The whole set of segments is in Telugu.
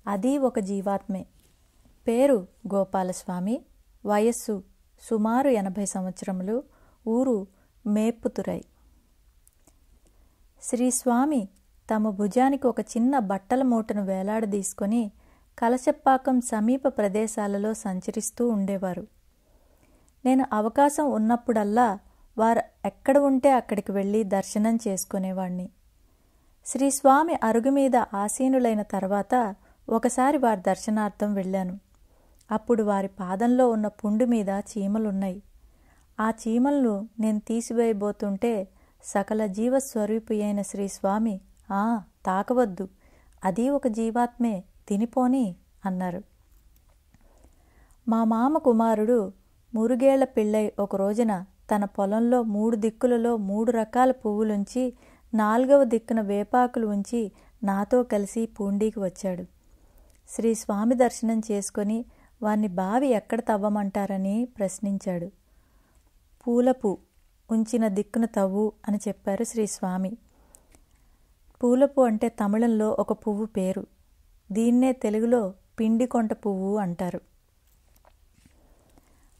అది ఒక జీవాత్మే. పేరు గోపాలస్వామి. వయస్సు సుమారు 80 సంవత్సరములు. ఊరు మేప్పుతురై. శ్రీస్వామి తమ భుజానికి ఒక చిన్న బట్టల మూటను వేలాడదీసుకొని కలశప్పాకం సమీప ప్రదేశాలలో సంచరిస్తూ ఉండేవారు. నేను అవకాశం ఉన్నప్పుడల్లా వారు ఎక్కడ ఉంటే అక్కడికి వెళ్ళి దర్శనం చేసుకునేవాణ్ణి. శ్రీస్వామి అరుగు మీద ఆసీనులైన తర్వాత ఒకసారి వారి దర్శనార్థం వెళ్ళాను. అప్పుడు వారి పాదంలో ఉన్న పుండు మీద చీమలున్నాయి. ఆ చీమలను నేను తీసివేయబోతుంటే సకల జీవస్వరూపి అయిన శ్రీస్వామి, తాకవద్దు, అది ఒక జీవాత్మే, తినిపోని అన్నారు. మా మామ కుమారుడు మురుగేళ్ల పిళ్ళై ఒక రోజున తన పొలంలో 3 దిక్కులలో 3 రకాల పువ్వులుంచి 4వ దిక్కున వేపాకులు ఉంచి నాతో కలిసి పూండీకి వచ్చాడు. శ్రీస్వామి దర్శనం చేసుకొని వాణ్ణి బావి ఎక్కడ తవ్వమంటారని ప్రశ్నించాడు. పూలపు ఉంచిన దిక్కున తవ్వు అని చెప్పారు శ్రీస్వామి. పూలపు అంటే తమిళంలో ఒక పువ్వు పేరు. దీన్నే తెలుగులో పిండికొంట పువ్వు అంటారు.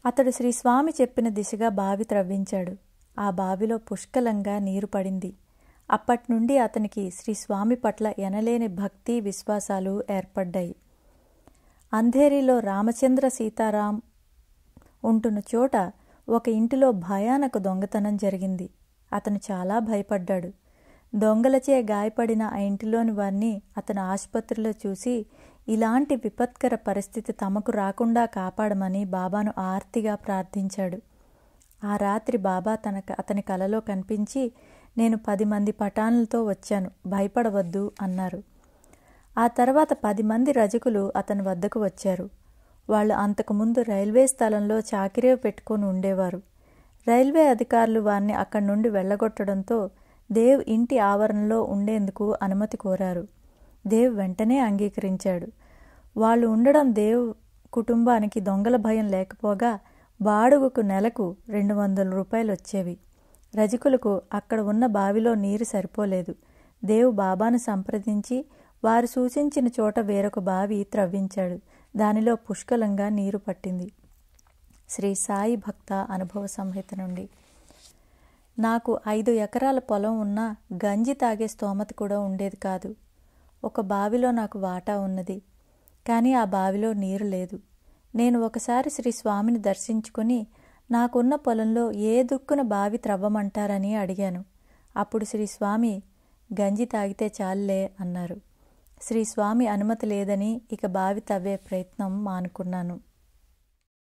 అతడు శ్రీస్వామి చెప్పిన దిశగా బావి త్రవ్వించాడు. ఆ బావిలో పుష్కలంగా నీరు పడింది. అప్పట్నుండి అతనికి శ్రీస్వామి పట్ల ఎనలేని భక్తి విశ్వాసాలు ఏర్పడ్డాయి. అంధేరిలో రామచంద్ర సీతారాం ఉంటున్న చోట ఒక ఇంటిలో భయానక దొంగతనం జరిగింది. అతను చాలా భయపడ్డాడు. దొంగలచే గాయపడిన ఆ ఇంటిలోని వారిని అతను ఆసుపత్రిలో చూసి ఇలాంటి విపత్కర పరిస్థితి తమకు రాకుండా కాపాడమని బాబాను ఆర్తిగా ప్రార్థించాడు. ఆ రాత్రి బాబా అతని కలలో కనిపించి, నేను 10 మంది పఠానులతో వచ్చాను, భయపడవద్దు అన్నారు. ఆ తర్వాత 10 మంది రజకులు అతని వద్దకు వచ్చారు. వాళ్ళు అంతకుముందు రైల్వే స్థలంలో చాకిరీ పెట్టుకొని ఉండేవారు. రైల్వే అధికారులు వారిని అక్కడి నుండి వెళ్ళగొట్టడంతో దేవ్ ఇంటి ఆవరణలో ఉండేందుకు అనుమతి కోరారు. దేవ్ వెంటనే అంగీకరించాడు. వాళ్ళు ఉండడం దేవ్ కుటుంబానికి దొంగల భయం లేకపోగా బాడుగకు నెలకు 200 రూపాయలు వచ్చేవి. రజకులకు అక్కడ ఉన్న బావిలో నీరు సరిపోలేదు. దేవ్ బాబాను సంప్రదించి వారు సూచించిన చోట వేరొక బావి త్రవ్వించాడు. దానిలో పుష్కలంగా నీరు పట్టింది. శ్రీ సాయి భక్త అనుభవ సంహిత నుండి. నాకు 5 ఎకరాల పొలం ఉన్నా గంజి తాగే స్తోమత కూడా ఉండేది కాదు. ఒక బావిలో నాకు వాటా ఉన్నది, కానీ ఆ బావిలో నీరు లేదు. నేను ఒకసారి శ్రీ స్వామిని దర్శించుకుని నాకున్న పొలంలో ఏ దిక్కున బావి త్రవ్వమంటారని అడిగాను. అప్పుడు శ్రీస్వామి, గంజి తాగితే చాలులే అన్నారు. శ్రీస్వామి అనుమతి లేదని ఇక బావి తవ్వే ప్రయత్నం మానుకున్నాను.